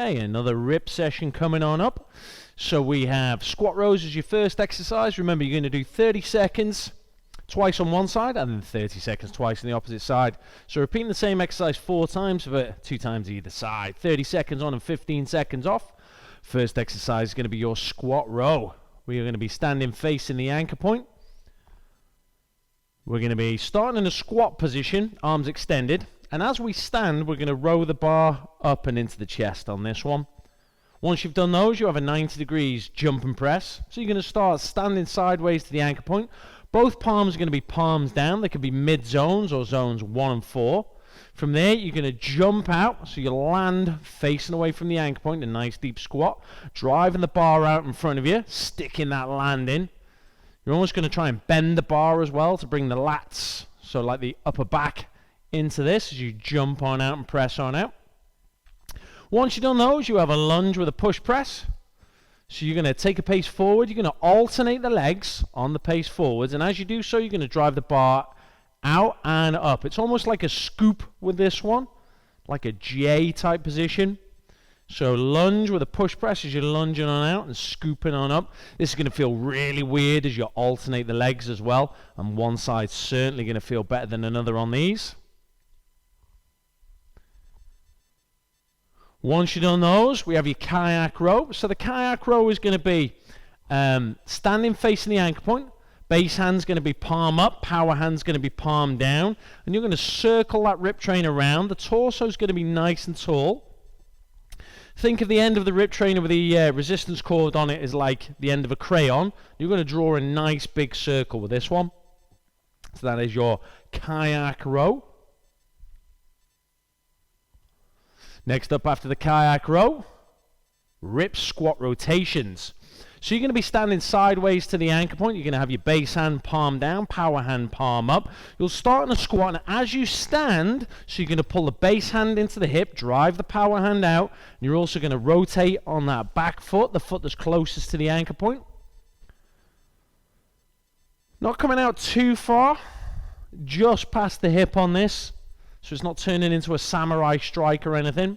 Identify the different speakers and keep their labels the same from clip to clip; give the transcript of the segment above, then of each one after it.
Speaker 1: Okay, another rip session coming on up. So we have squat rows as your first exercise. Remember, you're going to do 30 seconds twice on one side and then 30 seconds twice on the opposite side. So repeating the same exercise 4 times for 2 times either side. 30 seconds on and 15 seconds off. First exercise is going to be your squat row. We are going to be standing facing the anchor point. We're going to be starting in a squat position, arms extended. And as we stand, we're going to row the bar up and into the chest on this one. Once you've done those, you have a 90 degrees jump and press. So you're going to start standing sideways to the anchor point. Both palms are going to be palms down. They could be mid zones or zones 1 and 4. From there, you're going to jump out. So you land facing away from the anchor point, a nice deep squat. Driving the bar out in front of you, sticking that land in. You're almost going to try and bend the bar as well to bring the lats, so like the upper back, into this as you jump on out and press on out. Once you've done those, you have a lunge with a push press. So you're going to take a pace forward. You're going to alternate the legs on the pace forwards. And as you do so, you're going to drive the bar out and up. It's almost like a scoop with this one, like a J type position. So lunge with a push press as you're lunging on out and scooping on up. This is going to feel really weird as you alternate the legs as well. And one side's certainly going to feel better than another on these. Once you've done those, we have your kayak row. So the kayak row is going to be standing facing the anchor point. Base hand's going to be palm up. Power hand's going to be palm down. And you're going to circle that rip train around. The torso's going to be nice and tall. Think of the end of the rip trainer with the resistance cord on it as like the end of a crayon. You're going to draw a nice big circle with this one. So that is your kayak row. Next up after the kayak row, rip squat rotations. So you're going to be standing sideways to the anchor point. You're going to have your base hand palm down, power hand palm up. You'll start in a squat, and as you stand, so you're going to pull the base hand into the hip, drive the power hand out, and you're also going to rotate on that back foot, the foot that's closest to the anchor point. Not coming out too far, just past the hip on this. So it's not turning into a samurai strike or anything.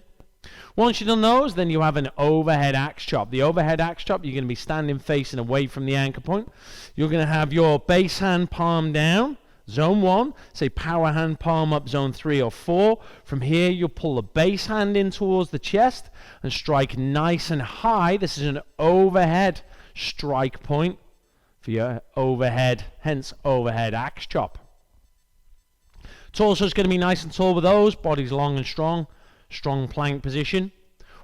Speaker 1: Once you've done those, then you have an overhead axe chop. The overhead axe chop, you're going to be standing facing away from the anchor point. You're going to have your base hand palm down, zone 1. Say power hand palm up, zone 3 or 4. From here, you'll pull the base hand in towards the chest and strike nice and high. This is an overhead strike point for your overhead, hence overhead axe chop. Torso's going to be nice and tall with those. Body's long and strong. Strong plank position.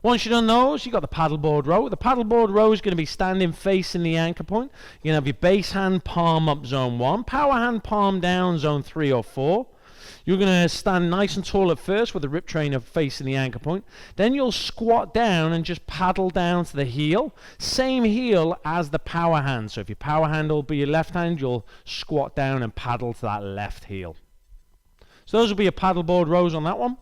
Speaker 1: Once you've done those, you've got the paddleboard row. The paddleboard row is going to be standing facing the anchor point. You're going to have your base hand palm up, zone 1. Power hand palm down, zone 3 or 4. You're going to stand nice and tall at first with the rip trainer facing the anchor point. Then you'll squat down and just paddle down to the heel. Same heel as the power hand. So if your power hand will be your left hand, you'll squat down and paddle to that left heel. So those will be your paddleboard rows on that one.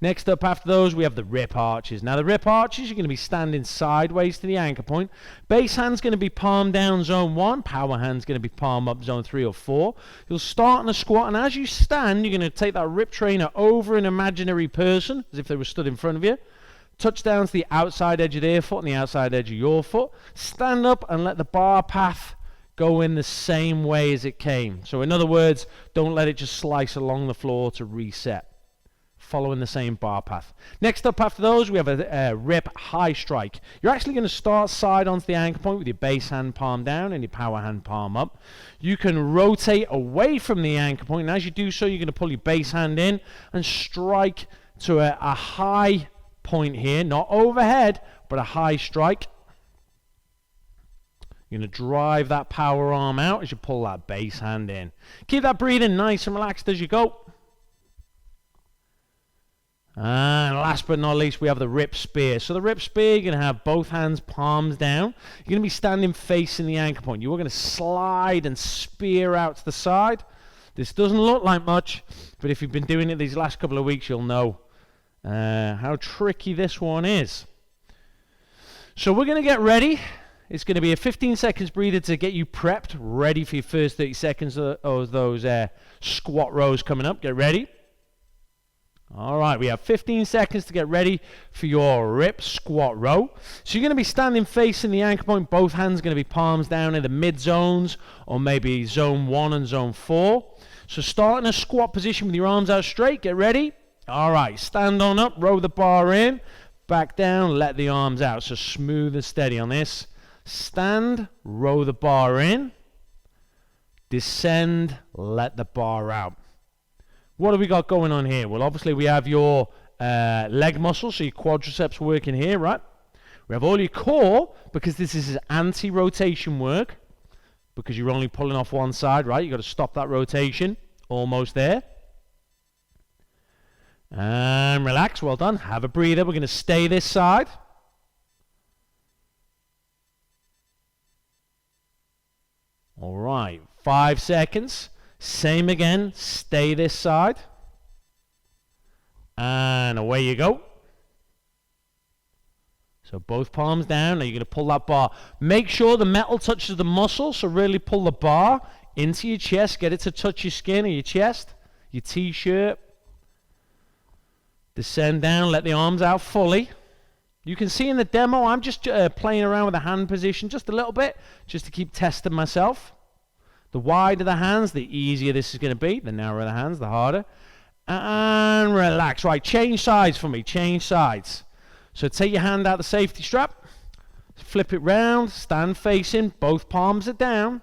Speaker 1: Next up after those, we have the rip arches. Now the rip arches, you're going to be standing sideways to the anchor point. Base hand's going to be palm down, zone 1. Power hand's going to be palm up, zone 3 or 4. You'll start in a squat, and as you stand, you're going to take that rip trainer over an imaginary person, as if they were stood in front of you. Touch down to the outside edge of their foot and the outside edge of your foot. Stand up and let the bar path go in the same way as it came. So in other words, don't let it just slice along the floor to reset. Following the same bar path. Next up after those, we have a rip high strike. You're actually going to start side onto the anchor point with your base hand palm down and your power hand palm up. You can rotate away from the anchor point, and as you do so, you're going to pull your base hand in and strike to a high point here, not overhead, but a high strike. You're going to drive that power arm out as you pull that base hand in. Keep that breathing nice and relaxed as you go. And last but not least, we have the rip spear. So the rip spear, you're going to have both hands palms down. You're going to be standing facing the anchor point. You're going to slide and spear out to the side. This doesn't look like much, but if you've been doing it these last couple of weeks, you'll know how tricky this one is. So we're going to get ready. It's going to be a 15 seconds breather to get you prepped, ready for your first 30 seconds of those squat rows coming up. Get ready. All right, we have 15 seconds to get ready for your rip squat row. So you're going to be standing facing the anchor point. Both hands are going to be palms down in the mid zones, or maybe zone 1 and zone 4. So start in a squat position with your arms out straight. Get ready. All right, stand on up, row the bar in, back down, let the arms out. So smooth and steady on this. Stand, row the bar in, descend, let the bar out. What have we got going on here? Well, obviously we have your leg muscles, so your quadriceps working here, right? We have all your core, because this is anti-rotation work, because you're only pulling off one side, right? You've got to stop that rotation. Almost there. And relax, well done. Have a breather. We're going to stay this side. All right, 5 seconds. Same again, stay this side. And away you go. So both palms down. Now you're going to pull that bar. Make sure the metal touches the muscle, so really pull the bar into your chest. Get it to touch your skin or your chest, your t-shirt. Descend down, let the arms out fully. You can see in the demo, I'm just playing around with the hand position just a little bit, just to keep testing myself. The wider the hands, the easier this is going to be. The narrower the hands, the harder. And relax. Right, change sides for me. Change sides. So take your hand out the safety strap. Flip it round. Stand facing. Both palms are down.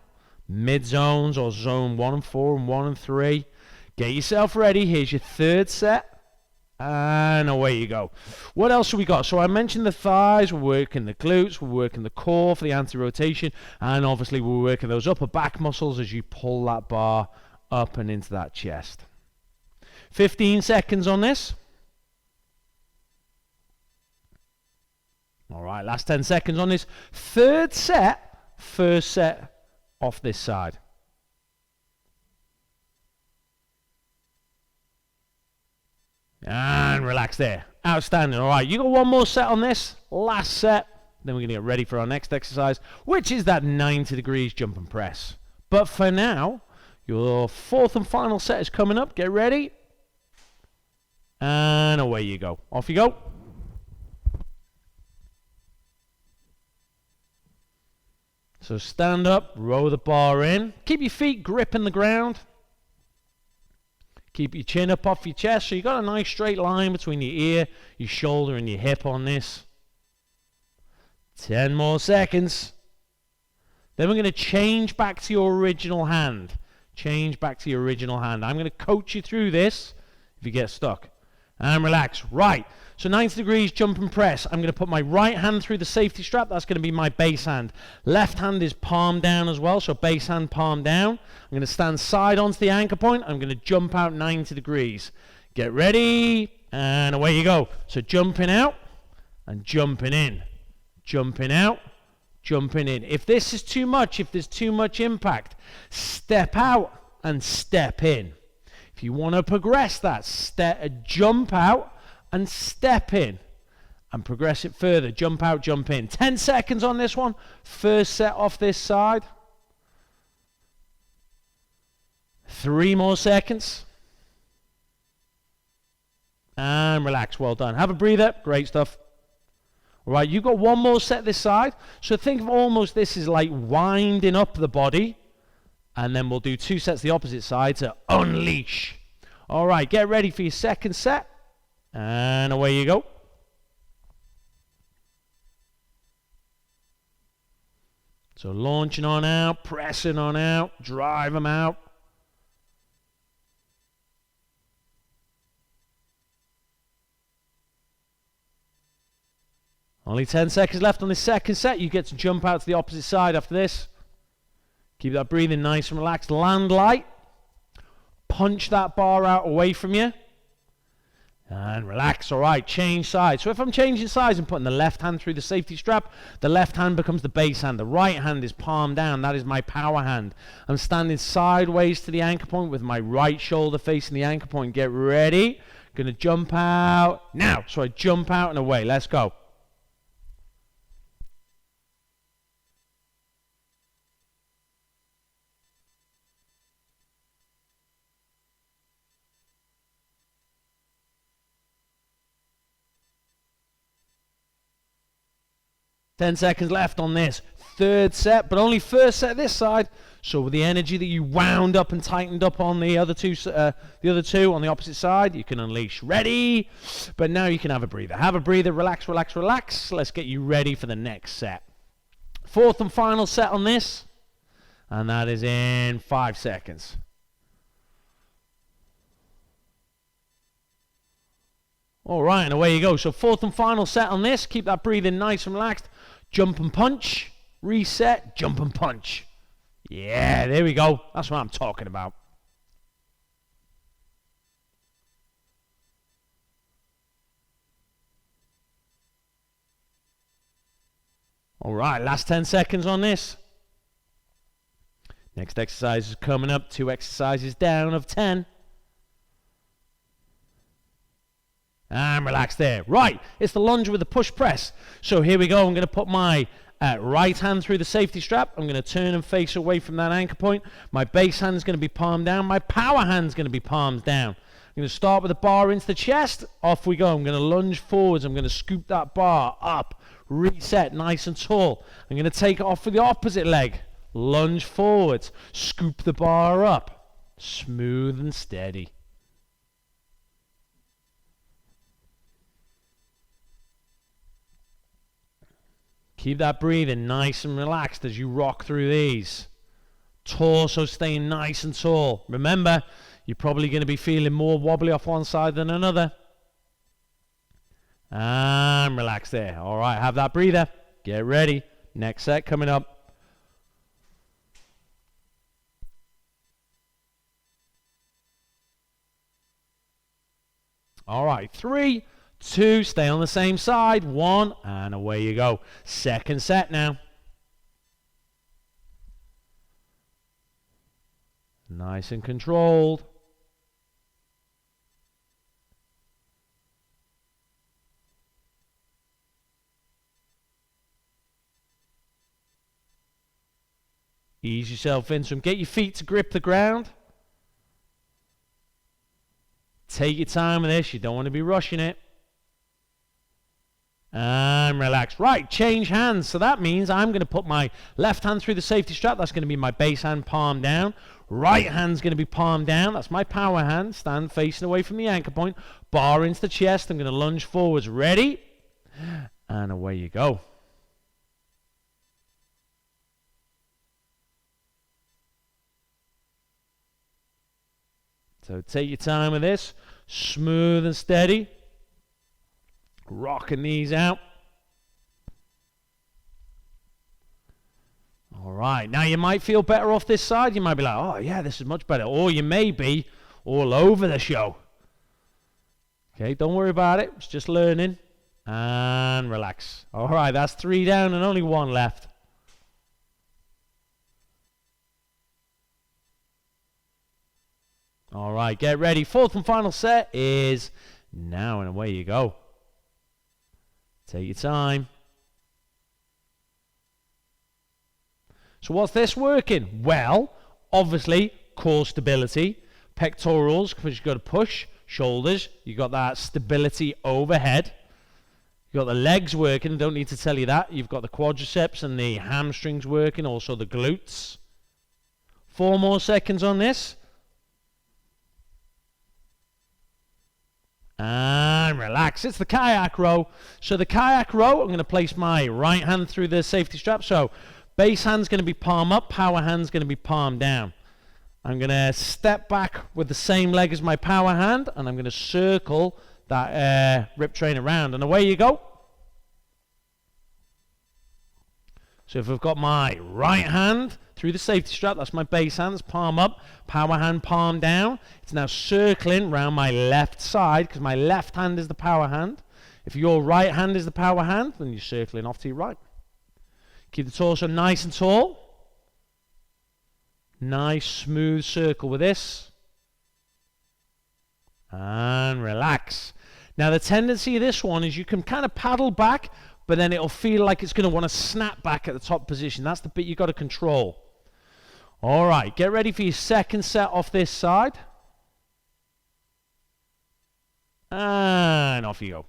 Speaker 1: Mid zones, or zone 1 and 4 and 1 and 3. Get yourself ready. Here's your third set. And away you go. What else have we got? So I mentioned the thighs, we're working the glutes, we're working the core for the anti-rotation, and obviously we're working those upper back muscles as you pull that bar up and into that chest. 15 seconds on this. All right, last 10 seconds on this. Third set, first set off this side. And relax there. Outstanding. All right, you got one more set on this. Last set. Then we're going to get ready for our next exercise, which is that 90 degrees jump and press. But for now, your fourth and final set is coming up. Get ready. And away you go. Off you go. So stand up, row the bar in. Keep your feet gripping the ground. Keep your chin up off your chest, so you've got a nice straight line between your ear, your shoulder, and your hip on this. 10 more seconds. Then we're going to change back to your original hand. Change back to your original hand. I'm going to coach you through this if you get stuck. And relax. Right. So 90 degrees jump and press. I'm going to put my right hand through the safety strap. That's going to be my base hand. Left hand is palm down as well. So base hand, palm down. I'm going to stand side onto the anchor point. I'm going to jump out 90 degrees. Get ready. And away you go. So jumping out and jumping in. Jumping out, jumping in. If this is too much, if there's too much impact, step out and step in. If you want to progress that, jump out and step in and progress it further. Jump out, jump in. 10 seconds on this one. First set off this side. 3 more seconds. And relax. Well done. Have a breather. Great stuff. All right, you got one more set this side. So think of almost this is like winding up the body. And then we'll do 2 sets the opposite side to unleash. All right, get ready for your second set. And away you go. So launching on out, pressing on out, drive them out. Only 10 seconds left on this second set. You get to jump out to the opposite side after this. Keep that breathing nice and relaxed. Land light. Punch that bar out away from you. And relax. All right, change sides. So if I'm changing sides and putting the left hand through the safety strap, the left hand becomes the base hand. The right hand is palm down. That is my power hand. I'm standing sideways to the anchor point with my right shoulder facing the anchor point. Get ready. Going to jump out now. So I jump out and away. Let's go. 10 seconds left on this third set, but only first set this side. So with the energy that you wound up and tightened up on the other two on the opposite side, you can unleash. Ready? But now you can have a breather. Have a breather. Relax, relax, relax. Let's get you ready for the next set. Fourth and final set on this, and that is in 5 seconds. All right, and away you go. So fourth and final set on this. Keep that breathing nice and relaxed. Jump and punch. Reset. Jump and punch. Yeah, there we go. That's what I'm talking about. All right, last 10 seconds on this. Next exercise is coming up. 2 exercises down of 10. And relax there. Right, it's the lunge with the push press. So here we go. I'm going to put my right hand through the safety strap. I'm going to turn and face away from that anchor point. My base hand is going to be palm down. My power hand is going to be palms down. I'm going to start with the bar into the chest. Off we go. I'm going to lunge forwards. I'm going to scoop that bar up. Reset nice and tall. I'm going to take it off for the opposite leg. Lunge forwards. Scoop the bar up. Smooth and steady. Keep that breathing nice and relaxed as you rock through these. Torso staying nice and tall. Remember, you're probably going to be feeling more wobbly off one side than another. And relax there. All right, have that breather. Get ready. Next set coming up. All right, 3, 2, stay on the same side. 1, and away you go. Second set now. Nice and controlled. Ease yourself into them. Get your feet to grip the ground. Take your time with this. You don't want to be rushing it. And relax. Right, change hands. So that means I'm going to put my left hand through the safety strap. That's going to be my base hand, palm down. Right hand's going to be palm down. That's my power hand. Stand facing away from the anchor point. Bar into the chest. I'm going to lunge forwards. Ready? And away you go. So take your time with this. Smooth and steady. Rocking these out. All right. Now you might feel better off this side. You might be like, oh, yeah, this is much better. Or you may be all over the show. Okay, don't worry about it. It's just learning. And relax. All right, that's 3 down and only 1 left. All right, get ready. Fourth and final set is now, and away you go. Take your time. So what's this working? Well, obviously, core stability. Pectorals, because you've got to push. Shoulders, you've got that stability overhead. You've got the legs working, don't need to tell you that. You've got the quadriceps and the hamstrings working, also the glutes. 4 more seconds on this. And relax. It's the kayak row. So the kayak row, I'm going to place my right hand through the safety strap. So base hand's going to be palm up, power hand's going to be palm down. I'm going to step back with the same leg as my power hand, and I'm going to circle that rip train around. And away you go. So if I've got my right hand through the safety strap, that's my base hand, palm up, power hand, palm down. It's now circling around my left side because my left hand is the power hand. If your right hand is the power hand, then you're circling off to your right. Keep the torso nice and tall. Nice smooth circle with this. And relax. Now the tendency of this one is you can kind of paddle back, but then it'll feel like it's going to want to snap back at the top position. That's the bit you've got to control. All right, get ready for your second set off this side. And off you go.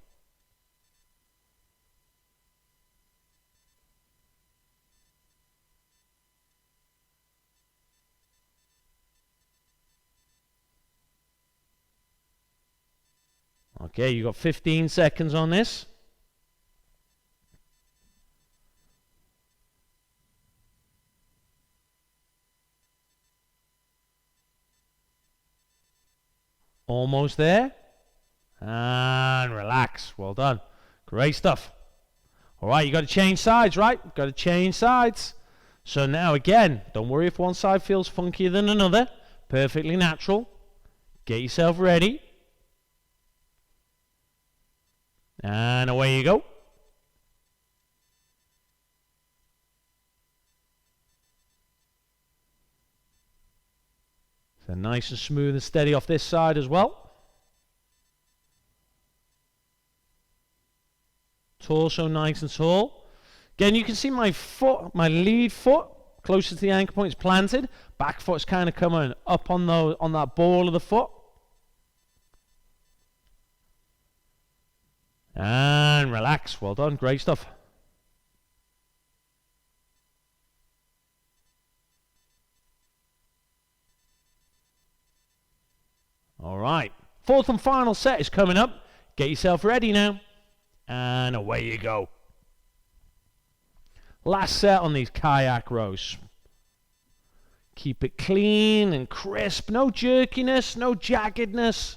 Speaker 1: Okay, you got 15 seconds on this. Almost there. And relax. Well done. Great stuff. All right, you got to change sides, right? Got to change sides. So now again, don't worry if one side feels funkier than another. Perfectly natural. Get yourself ready. And away you go. So nice and smooth and steady off this side as well. Torso nice and tall. Again, you can see my foot, my lead foot, closer to the ankle point, is planted. Back foot's kind of coming up on that ball of the foot. And relax. Well done. Great stuff. All right. Fourth and final set is coming up. Get yourself ready now. And away you go. Last set on these kayak rows. Keep it clean and crisp. No jerkiness, no jaggedness.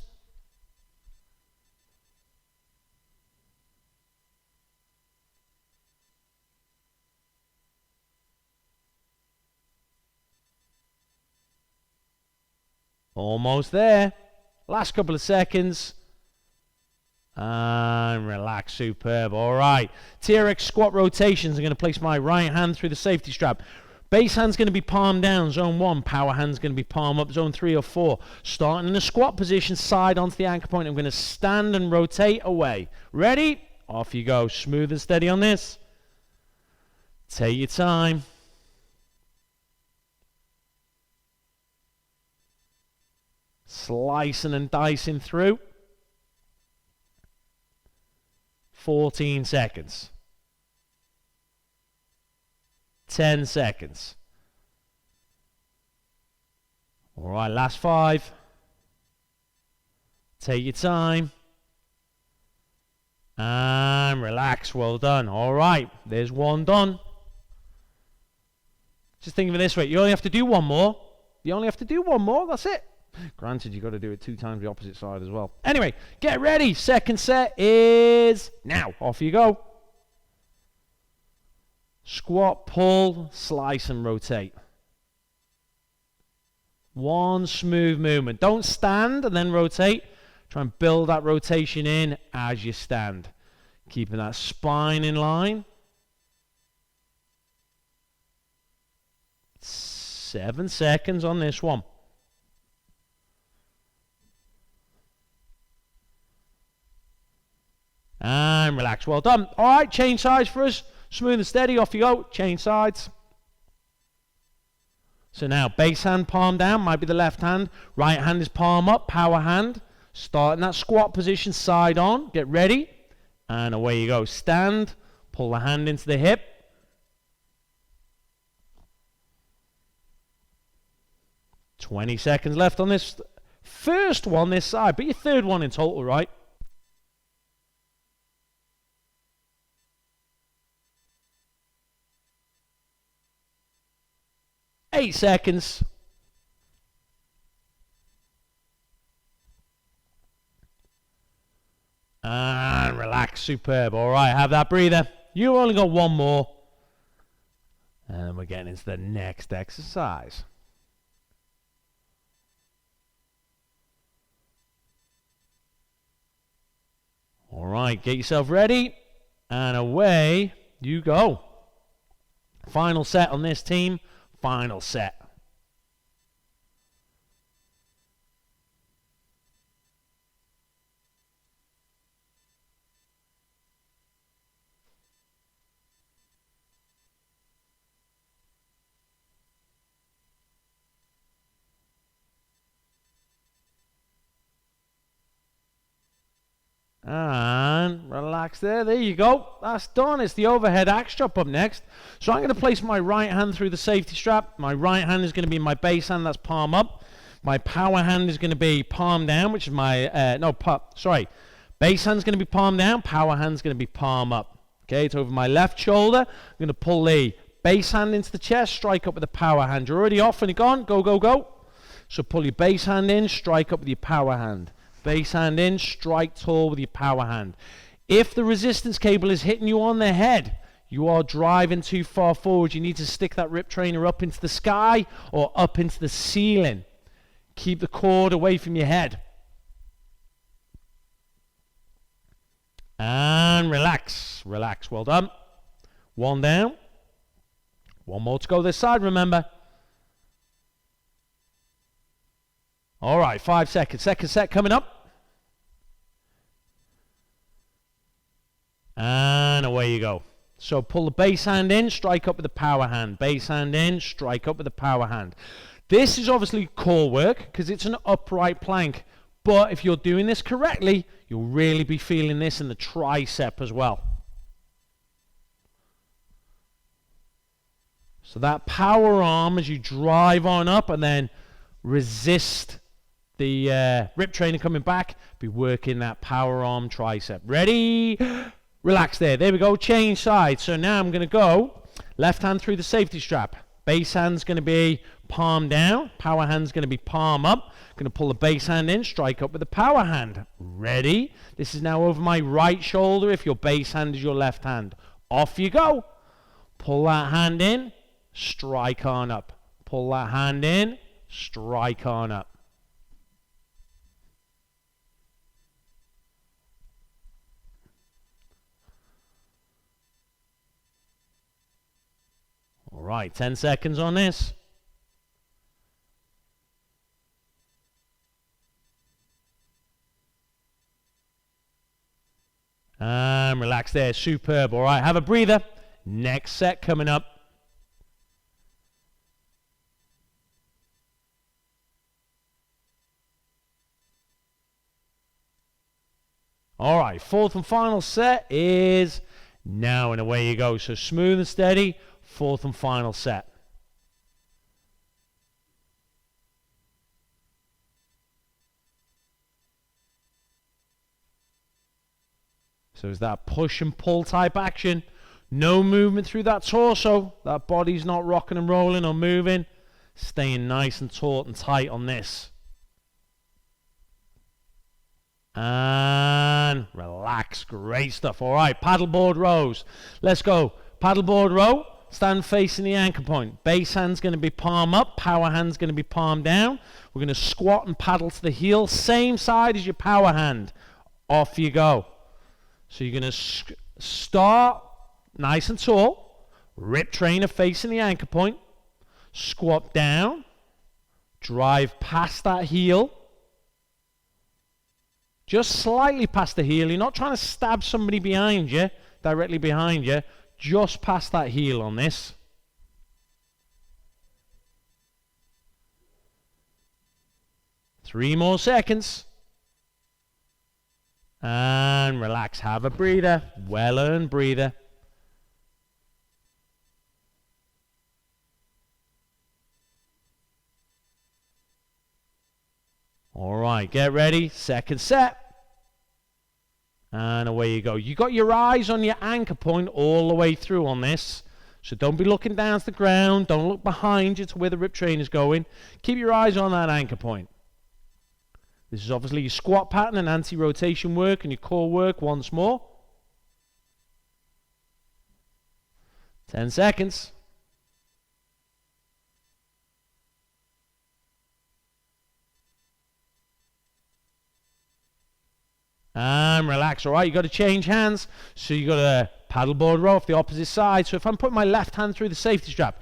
Speaker 1: Almost there. Last couple of seconds. And relax. Superb. All right. TRX squat rotations. I'm going to place my right hand through the safety strap. Base hand's going to be palm down, zone 1. Power hand's going to be palm up, zone 3 or 4. Starting in the squat position, side onto the anchor point. I'm going to stand and rotate away. Ready? Off you go. Smooth and steady on this. Take your time. Slicing and dicing through. 14 seconds. 10 seconds. All right, last 5. Take your time. And relax. Well done. All right, there's one done. Just think of it this way. You only have to do one more. You only have to do one more. That's it. Granted, you've got to do it 2 times the opposite side as well. Anyway, get ready. Second set is now. Off you go. Squat, pull, slice, and rotate. One smooth movement. Don't stand and then rotate. Try and build that rotation in as you stand. Keeping that spine in line. 7 seconds on this one. And relax. Well done. All right, change sides for us. Smooth and steady. Off you go. Change sides. So now, base hand, palm down. Might be the left hand. Right hand is palm up. Power hand. Start in that squat position. Side on. Get ready. And away you go. Stand. Pull the hand into the hip. "20 seconds left on this first one this side. But your third one in total, right? Eight seconds. And relax. Superb. All right, have that breather. You only got one more. And then we're getting into the next exercise. All right, get yourself ready. And away you go. Final set on this team. Final set. And relax there. There you go. That's done. It's the overhead axe chop up next. So I'm going to place my right hand through the safety strap. My right hand is going to be my base hand. That's palm up. My power hand is going to be palm down, which is my... Base hand's going to be palm down, power hand's going to be palm up. Okay, it's over my left shoulder. I'm going to pull the base hand into the chest, strike up with the power hand. You're already off and you're gone. Go, go, go. So pull your base hand in, strike up with your power hand. Base hand in, strike tall with your power hand. If the resistance cable is hitting you on the head, you are driving too far forward. You need to stick that rip trainer up into the sky or up into the ceiling. Keep the cord away from your head. And relax. Relax. Well done. One down. One more to go this side, remember. All right, 5 seconds. Second set coming up. And away you go. So pull the base hand in, strike up with the power hand. Base hand in, strike up with the power hand. This is obviously core work because it's an upright plank. But if you're doing this correctly, you'll really be feeling this in the tricep as well. So that power arm as you drive on up and then resist the rip trainer coming back, be working that power arm tricep. Ready? Relax there. There we go. Change sides. So now I'm going to go left hand through the safety strap. Base hand's going to be palm down. Power hand's going to be palm up. Going to pull the base hand in, strike up with the power hand. Ready? This is now over my right shoulder if your base hand is your left hand. Off you go. Pull that hand in, strike on up. Pull that hand in, strike on up. All right, 10 seconds on this. And relax there. Superb. All right, have a breather. Next set coming up. All right, fourth and final set is now, and away you go. So smooth and steady. Fourth and final set. So it's that push and pull type action. No movement through that torso. That body's not rocking and rolling or moving. Staying nice and taut and tight on this. And relax. Great stuff. All right, paddleboard rows. Let's go. Paddleboard row. Stand facing the anchor point. Base hand's going to be palm up. Power hand's going to be palm down. We're going to squat and paddle to the heel. Same side as your power hand. Off you go. So you're going to start nice and tall. Rip trainer facing the anchor point. Squat down. Drive past that heel. Just slightly past the heel. You're not trying to stab somebody behind you, directly behind you. Just past that heel on this. Three more seconds. And relax. Have a breather. Well-earned breather. All right, get ready. Second set. And away you go. You got your eyes on your anchor point all the way through on this. So don't be looking down to the ground. Don't look behind you to where the rip train is going. Keep your eyes on that anchor point. This is obviously your squat pattern and anti-rotation work and your core work once more. 10 seconds. And relax. All right, you got to change hands. So you got a paddleboard row off the opposite side. So if I'm putting my left hand through the safety strap,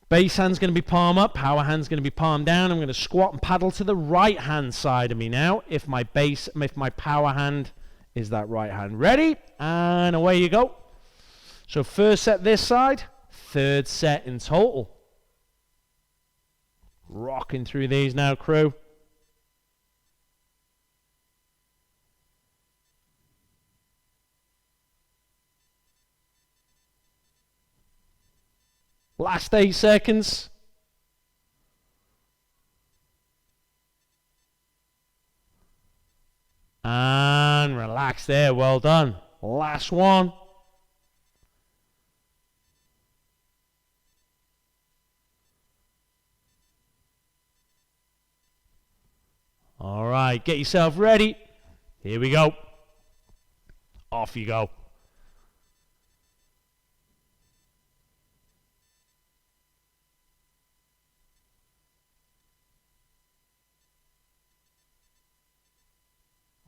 Speaker 1: base hand's going to be palm up, power hand's going to be palm down. I'm going to squat and paddle to the right hand side of me now. If my power hand is that right hand. Ready? And away you go. So first set this side, third set in total. Rocking through these now, crew. Last 8 seconds. And relax. relax there. Well done. Last one. All right, get yourself ready. Here we go. Off you go.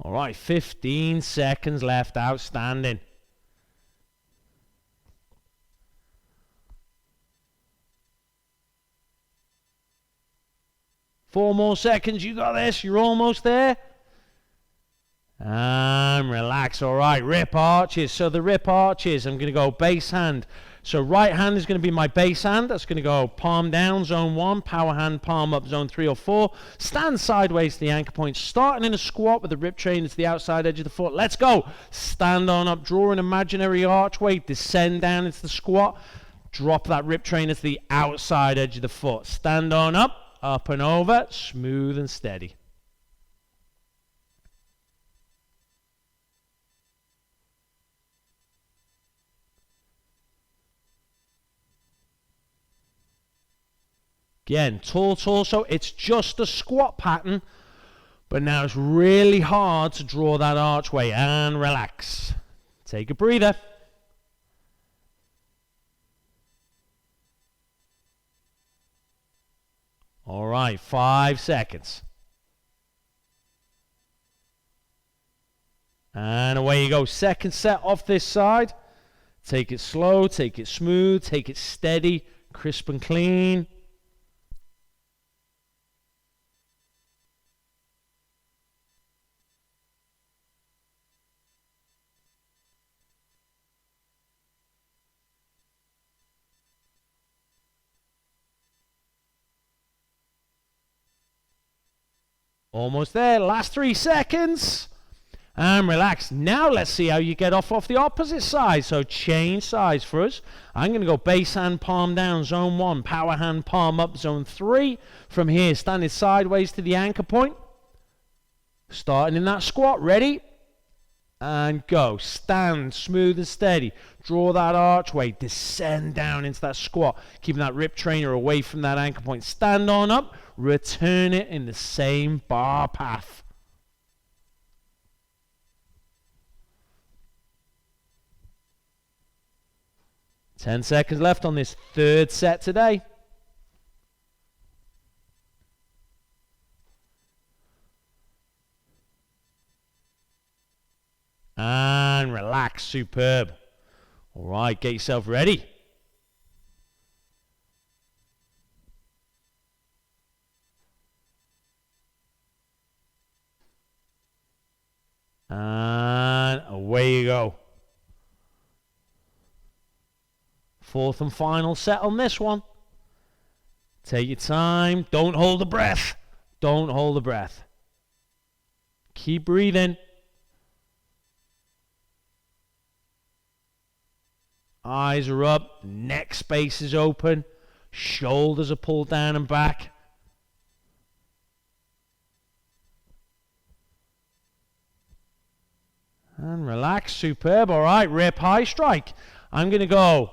Speaker 1: All right, 15 seconds left. Outstanding. Four more seconds. You got this. You're almost there. And relax. All right, rip arches. So the rip arches, I'm going to go base hand. So right hand is going to be my base hand. That's going to go palm down, zone 1. Power hand, palm up, zone 3 or 4. Stand sideways to the anchor point. Starting in a squat with the rip trainer to the outside edge of the foot. Let's go. Stand on up. Draw an imaginary archway. Descend down into the squat. Drop that rip trainer to the outside edge of the foot. Stand on up. Up and over. Smooth and steady. Again, tall torso, it's just a squat pattern, but now it's really hard to draw that archway. And relax. Take a breather. All right, 5 seconds. And away you go. Second set off this side. Take it slow, take it smooth, take it steady, crisp and clean. Almost there. Last 3 seconds. And relax. Now let's see how you get off the opposite side. So change sides for us. I'm going to go base hand, palm down, zone 1. Power hand, palm up, zone 3. From here, standing sideways to the anchor point. Starting in that squat. Ready? And go. Stand smooth and steady. Draw that archway. Descend down into that squat. Keeping that rip trainer away from that anchor point. Stand on up. Return it in the same bar path. Ten seconds left on this third set today. And relax. Superb. All right, get yourself ready. And away you go. Fourth and final set on this one. Take your time. Don't hold the breath. Don't hold the breath. Keep breathing. Eyes are up. Neck space is open. Shoulders are pulled down and back. And relax. Superb. All right. Rip high strike. I'm going to go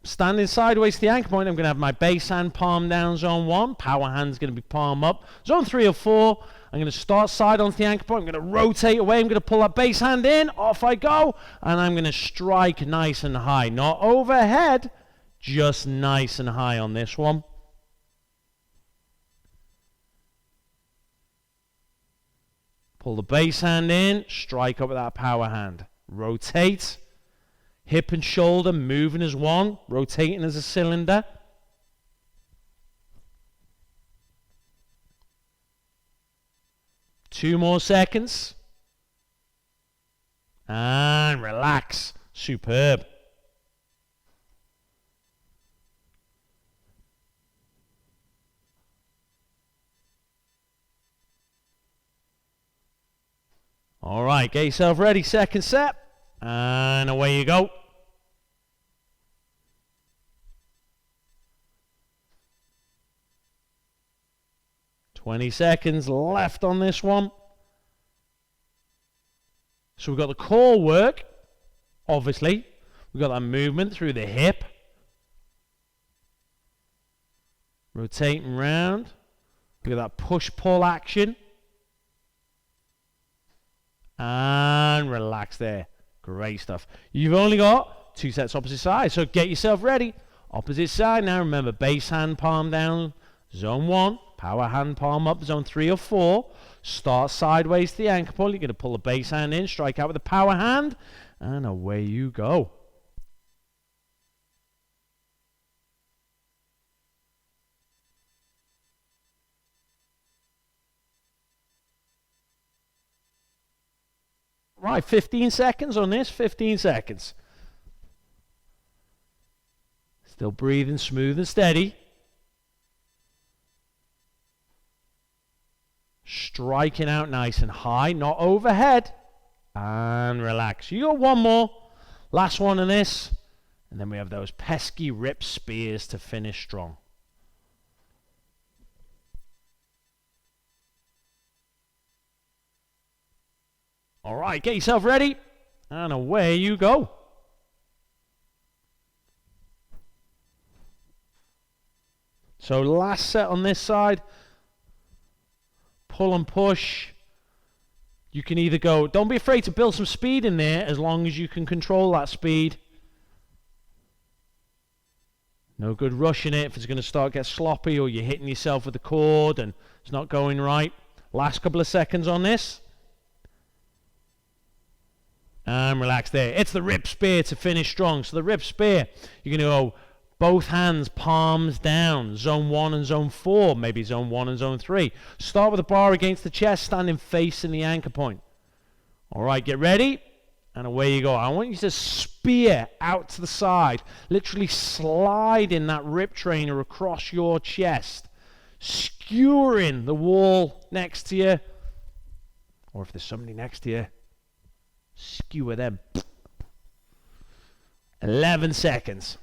Speaker 1: standing sideways to the anchor point. I'm going to have my base hand, palm down, zone 1. Power hand's going to be palm up. Zone 3 or 4. I'm going to start side onto the anchor point. I'm going to rotate away. I'm going to pull that base hand in. Off I go. And I'm going to strike nice and high. Not overhead. Just nice and high on this one. Pull the base hand in, strike up with that power hand. Rotate. Hip and shoulder moving as one, rotating as a cylinder. Two more seconds. And relax. Superb. All right, get yourself ready. Second set. And away you go. "20 seconds left on this one. So we've got the core work, obviously. We've got that movement through the hip. Rotating round. We've got that push-pull action. And relax there. Great stuff. You've only got 2 sets opposite side, so get yourself ready. Opposite side now. Remember, base hand, palm down, zone 1. Power hand, palm up, zone 3 or 4. Start sideways to the ankle point. You're going to pull the base hand in, strike out with the power hand, and away you go. Right, 15 seconds on this, 15 seconds. Still breathing smooth and steady. Striking out nice and high, not overhead. And relax. You got one more. Last one in this. And then we have those pesky rip spears to finish strong. All right, get yourself ready. And away you go. So last set on this side. Pull and push. You can either go, don't be afraid to build some speed in there as long as you can control that speed. No good rushing it if it's going to start to get sloppy or you're hitting yourself with the cord and it's not going right. Last couple of seconds on this. And relax there. It's the rip spear to finish strong. So the rip spear, you're going to go both hands, palms down, zone 1 and zone 4, maybe zone 1 and zone 3. Start with the bar against the chest, standing facing the anchor point. All right, get ready, and away you go. I want you to spear out to the side, literally sliding that rip trainer across your chest, skewering the wall next to you, or if there's somebody next to you, skewer them. 11 seconds.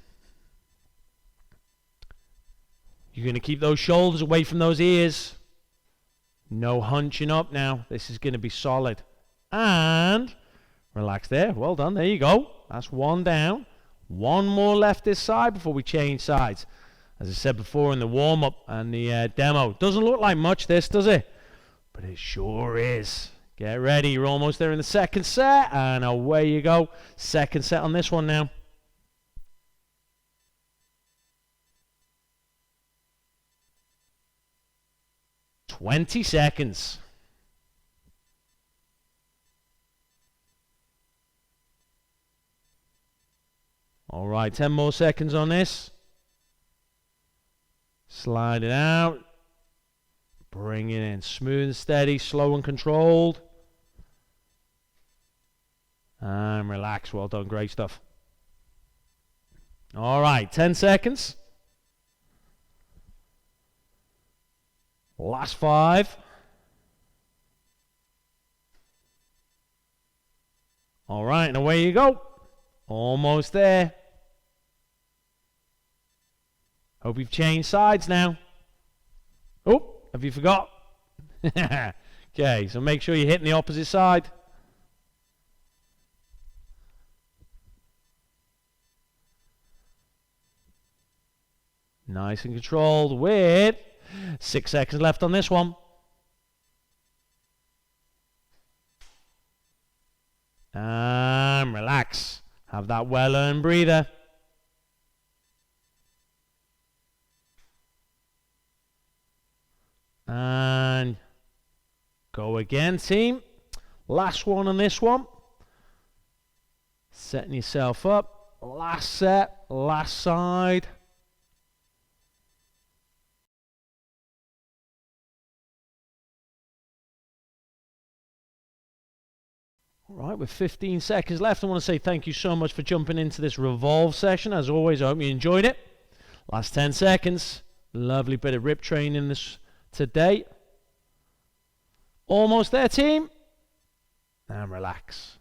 Speaker 1: You're going to keep those shoulders away from those ears. No hunching up now. This is going to be solid. And relax there. Well done. There you go. That's one down. One more left this side before we change sides. As I said before in the warm-up and the demo. Doesn't look like much this, does it? But it sure is. Get ready. You're almost there in the second set. And away you go. Second set on this one now. 20 seconds. All right, 10 more seconds on this. Slide it out. Bring it in. Smooth and steady, slow and controlled. And relax. Well done. Great stuff. All right, 10 seconds. Last 5. All right, and away you go. Almost there. Hope you've changed sides now. Oh, have you forgot? Okay, so make sure you're hitting the opposite side. Nice and controlled with 6 seconds left on this one. And relax. Have that well-earned breather. And go again, team. Last one on this one. Setting yourself up. Last set, last side. All right, with 15 seconds left, I want to say thank you so much for jumping into this Revolve session. As always, I hope you enjoyed it. Last 10 seconds. Lovely bit of rip training this today. Almost there, team. And relax.